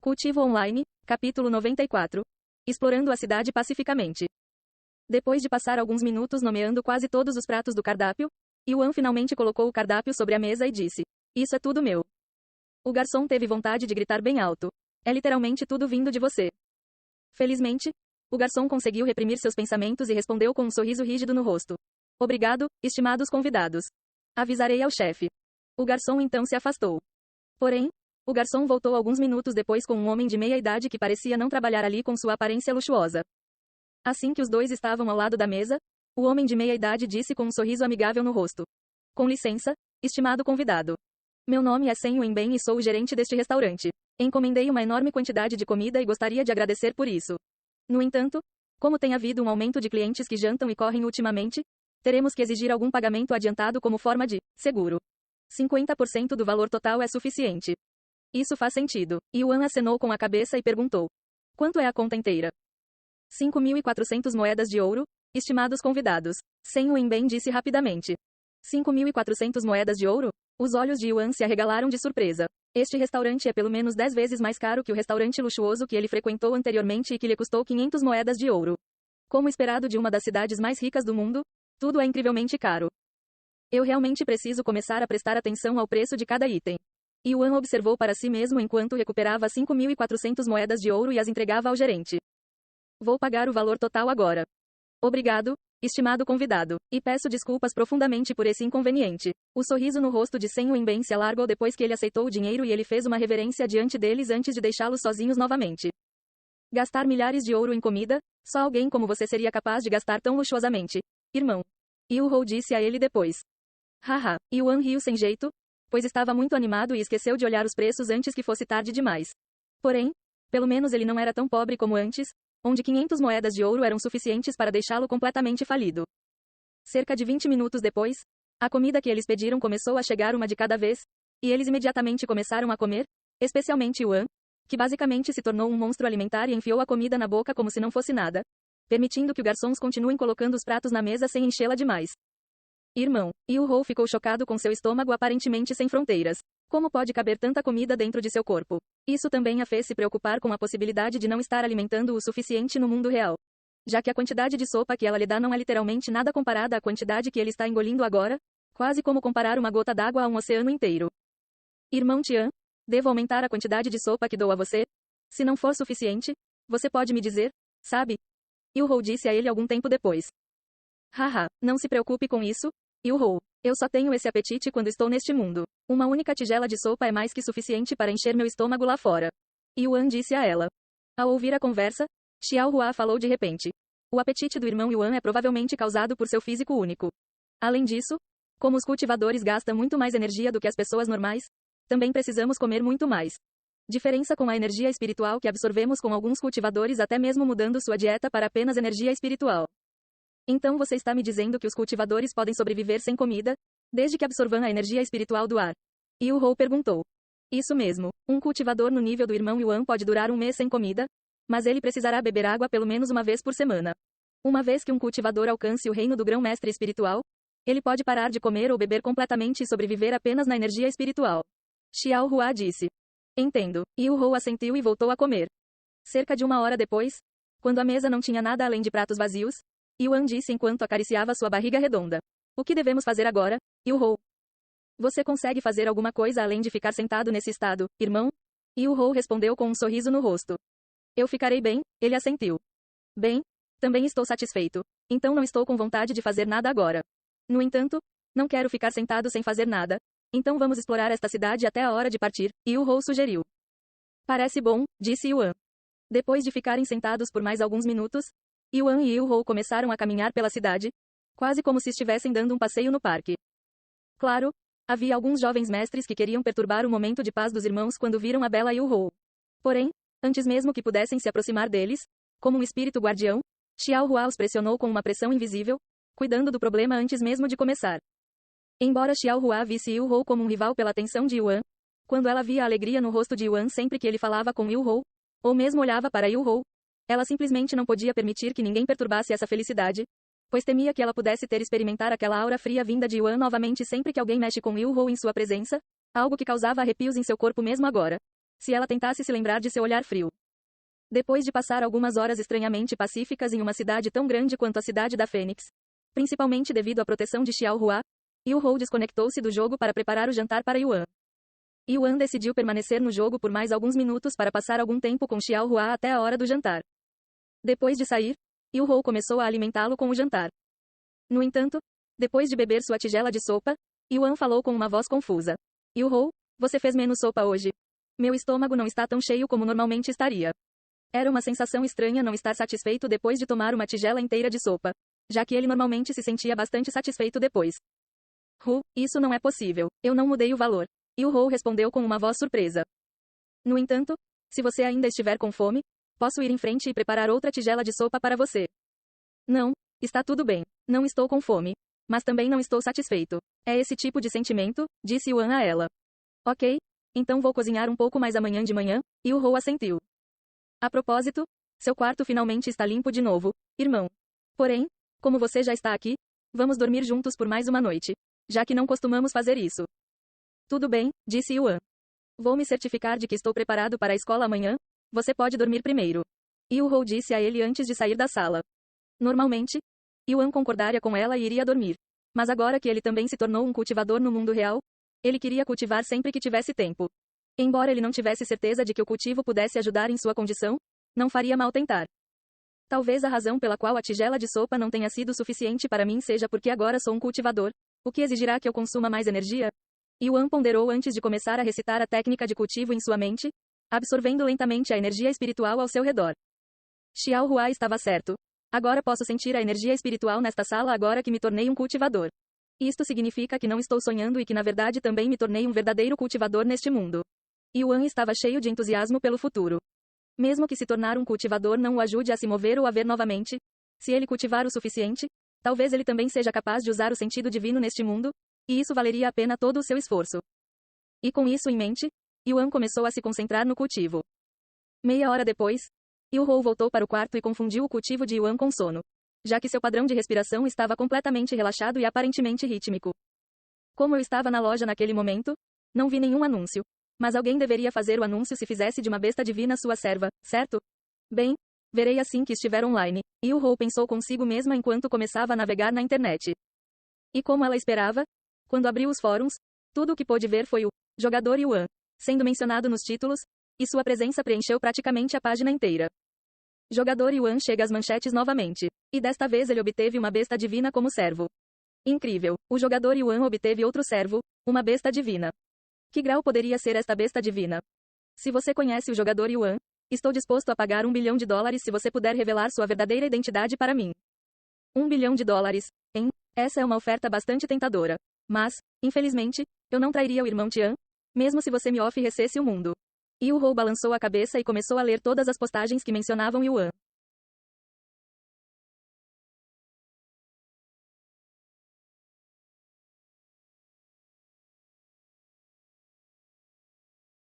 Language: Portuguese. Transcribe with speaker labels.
Speaker 1: Cultivo Online, capítulo 94. Explorando a cidade pacificamente. Depois de passar alguns minutos nomeando quase todos os pratos do cardápio, Yuan finalmente colocou o cardápio sobre a mesa e disse: "Isso é tudo meu." O garçom teve vontade de gritar bem alto: "É literalmente tudo vindo de você." Felizmente, o garçom conseguiu reprimir seus pensamentos e respondeu com um sorriso rígido no rosto: "Obrigado, estimados convidados. Avisarei ao chefe." O garçom então se afastou. Porém, o garçom voltou alguns minutos depois com um homem de meia idade que parecia não trabalhar ali com sua aparência luxuosa. Assim que os dois estavam ao lado da mesa, o homem de meia idade disse com um sorriso amigável no rosto: "Com licença, estimado convidado. Meu nome é Sen Wenben e sou o gerente deste restaurante. Encomendei uma enorme quantidade de comida e gostaria de agradecer por isso. No entanto, como tem havido um aumento de clientes que jantam e correm ultimamente, teremos que exigir algum pagamento adiantado como forma de seguro. 50% do valor total é suficiente." "Isso faz sentido." Yuan acenou com a cabeça e perguntou: "Quanto é a conta inteira?" 5.400 moedas de ouro, estimados convidados. Sen Wenben disse rapidamente. 5.400 moedas de ouro? Os olhos de Yuan se arregalaram de surpresa. Este restaurante é pelo menos 10 vezes mais caro que o restaurante luxuoso que ele frequentou anteriormente e que lhe custou 500 moedas de ouro. Como esperado de uma das cidades mais ricas do mundo, tudo é incrivelmente caro. Eu realmente preciso começar a prestar atenção ao preço de cada item. Yuan observou para si mesmo enquanto recuperava 5.400 moedas de ouro e as entregava ao gerente. "Vou pagar o valor total agora." "Obrigado, estimado convidado, e peço desculpas profundamente por esse inconveniente." O sorriso no rosto de Sen Wenben se alargou depois que ele aceitou o dinheiro e ele fez uma reverência diante deles antes de deixá-los sozinhos novamente. "Gastar milhares de ouro em comida? Só alguém como você seria capaz de gastar tão luxuosamente, irmão." Yu-Ho disse a ele depois. Haha, Yuan riu sem jeito, pois estava muito animado e esqueceu de olhar os preços antes que fosse tarde demais. Porém, pelo menos ele não era tão pobre como antes, onde 500 moedas de ouro eram suficientes para deixá-lo completamente falido. Cerca de 20 minutos depois, a comida que eles pediram começou a chegar uma de cada vez, e eles imediatamente começaram a comer, especialmente Yuan, que basicamente se tornou um monstro alimentar e enfiou a comida na boca como se não fosse nada, permitindo que os garçons continuem colocando os pratos na mesa sem enchê-la demais. "Irmão." Yu-Ho ficou chocado com seu estômago aparentemente sem fronteiras. Como pode caber tanta comida dentro de seu corpo? Isso também a fez se preocupar com a possibilidade de não estar alimentando o suficiente no mundo real. Já que a quantidade de sopa que ela lhe dá não é literalmente nada comparada à quantidade que ele está engolindo agora, quase como comparar uma gota d'água a um oceano inteiro. "Irmão Tian, devo aumentar a quantidade de sopa que dou a você? Se não for suficiente, você pode me dizer, sabe?" Yu-Ho disse a ele algum tempo depois. "Haha, não se preocupe com isso, Yu-Ho. Eu só tenho esse apetite quando estou neste mundo. Uma única tigela de sopa é mais que suficiente para encher meu estômago lá fora." Yuan disse a ela. Ao ouvir a conversa, Xiao Hua falou de repente. O apetite do irmão Yuan é provavelmente causado por seu físico único. Além disso, como os cultivadores gastam muito mais energia do que as pessoas normais, também precisamos comer muito mais. Diferença com a energia espiritual que absorvemos com alguns cultivadores até mesmo mudando sua dieta para apenas energia espiritual. Então você está me dizendo que os cultivadores podem sobreviver sem comida, desde que absorvam a energia espiritual do ar? Yu-Ho perguntou. Isso mesmo, um cultivador no nível do irmão Yuan pode durar um mês sem comida, mas ele precisará beber água pelo menos uma vez por semana. Uma vez que um cultivador alcance o reino do grão-mestre espiritual, ele pode parar de comer ou beber completamente e sobreviver apenas na energia espiritual. Xiao Hua disse. Entendo. Yu-Ho assentiu e voltou a comer. Cerca de 1 hora depois, quando a mesa não tinha nada além de pratos vazios, Yuan disse enquanto acariciava sua barriga redonda. O que devemos fazer agora, Yu-Ho? Você consegue fazer alguma coisa além de ficar sentado nesse estado, irmão? Yu-Ho respondeu com um sorriso no rosto. Eu ficarei bem, ele assentiu. Bem, também estou satisfeito. Então não estou com vontade de fazer nada agora. No entanto, não quero ficar sentado sem fazer nada. Então vamos explorar esta cidade até a hora de partir, Yu-Ho sugeriu. Parece bom, disse Yuan. Depois de ficarem sentados por mais alguns minutos, Yuan e Yu-Ho começaram a caminhar pela cidade, quase como se estivessem dando um passeio no parque. Claro, havia alguns jovens mestres que queriam perturbar o momento de paz dos irmãos quando viram a bela Yu-Ho. Porém, antes mesmo que pudessem se aproximar deles, como um espírito guardião, Xiao Hua os pressionou com uma pressão invisível, cuidando do problema antes mesmo de começar. Embora Xiao Hua visse Yu-Ho como um rival pela atenção de Yuan, quando ela via a alegria no rosto de Yuan sempre que ele falava com Yu-Ho, ou mesmo olhava para Yu-Ho, ela simplesmente não podia permitir que ninguém perturbasse essa felicidade, pois temia que ela pudesse ter experimentar aquela aura fria vinda de Yuan novamente sempre que alguém mexe com Yu-Ho em sua presença, algo que causava arrepios em seu corpo mesmo agora. se ela tentasse se lembrar de seu olhar frio. Depois de passar algumas horas estranhamente pacíficas em uma cidade tão grande quanto a cidade da Fênix, principalmente devido à proteção de Xiaohua, Yu-Hou desconectou-se do jogo para preparar o jantar para Yuan. Yuan decidiu permanecer no jogo por mais alguns minutos para passar algum tempo com Xiaohua até a hora do jantar. Depois de sair, Yu-Hou começou a alimentá-lo com o jantar. No entanto, depois de beber sua tigela de sopa, Yuan falou com uma voz confusa. Yu-Hou, você fez menos sopa hoje. Meu estômago não está tão cheio como normalmente estaria. Era uma sensação estranha não estar satisfeito depois de tomar uma tigela inteira de sopa, já que ele normalmente se sentia bastante satisfeito depois. Isso não é possível. Eu não mudei o valor. Yu-Hou respondeu com uma voz surpresa. No entanto, se você ainda estiver com fome, posso ir em frente e preparar outra tigela de sopa para você. Não, está tudo bem. Não estou com fome. Mas também não estou satisfeito. É esse tipo de sentimento, disse Yuan a ela. Ok, então vou cozinhar um pouco mais amanhã de manhã, Yu-Hou assentiu. A propósito, seu quarto finalmente está limpo de novo, irmão. Porém, como você já está aqui, vamos dormir juntos por mais uma noite, já que não costumamos fazer isso. Tudo bem, disse Yuan. Vou me certificar de que estou preparado para a escola amanhã, você pode dormir primeiro. Yu-Hou disse a ele antes de sair da sala. Normalmente, Yuan concordaria com ela e iria dormir. Mas agora que ele também se tornou um cultivador no mundo real, ele queria cultivar sempre que tivesse tempo. Embora ele não tivesse certeza de que o cultivo pudesse ajudar em sua condição, não faria mal tentar. Talvez a razão pela qual a tigela de sopa não tenha sido suficiente para mim seja porque agora sou um cultivador, o que exigirá que eu consuma mais energia? Yuan ponderou antes de começar a recitar a técnica de cultivo em sua mente, absorvendo lentamente a energia espiritual ao seu redor. Xiaohua estava certo. Agora posso sentir a energia espiritual nesta sala agora que me tornei um cultivador. Isto significa que não estou sonhando e que na verdade também me tornei um verdadeiro cultivador neste mundo. Yuan estava cheio de entusiasmo pelo futuro. Mesmo que se tornar um cultivador não o ajude a se mover ou a ver novamente, se ele cultivar o suficiente, talvez ele também seja capaz de usar o sentido divino neste mundo, e isso valeria a pena todo o seu esforço. E com isso em mente, Yuan começou a se concentrar no cultivo. Meia hora depois, Yu-Hou voltou para o quarto e confundiu o cultivo de Yuan com sono, já que seu padrão de respiração estava completamente relaxado e aparentemente rítmico. Como eu estava na loja naquele momento, não vi nenhum anúncio. Mas alguém deveria fazer o anúncio se fizesse de uma besta divina sua serva, certo? Bem, verei assim que estiver online. Yu-Hou pensou consigo mesma enquanto começava a navegar na internet. E como ela esperava, quando abriu os fóruns, tudo o que pôde ver foi o jogador Yuan sendo mencionado nos títulos, e sua presença preencheu praticamente a página inteira. Jogador Yuan chega às manchetes novamente. E desta vez ele obteve uma besta divina como servo. Incrível, o jogador Yuan obteve outro servo, uma besta divina. Que grau poderia ser esta besta divina? Se você conhece o jogador Yuan, estou disposto a pagar $1 bilhão se você puder revelar sua verdadeira identidade para mim. $1 bilhão, hein? Essa é uma oferta bastante tentadora. Mas, infelizmente, eu não trairia o irmão Tian, mesmo se você me oferecesse o mundo. Yu-Hou balançou a cabeça e começou a ler todas as postagens que mencionavam Yuan.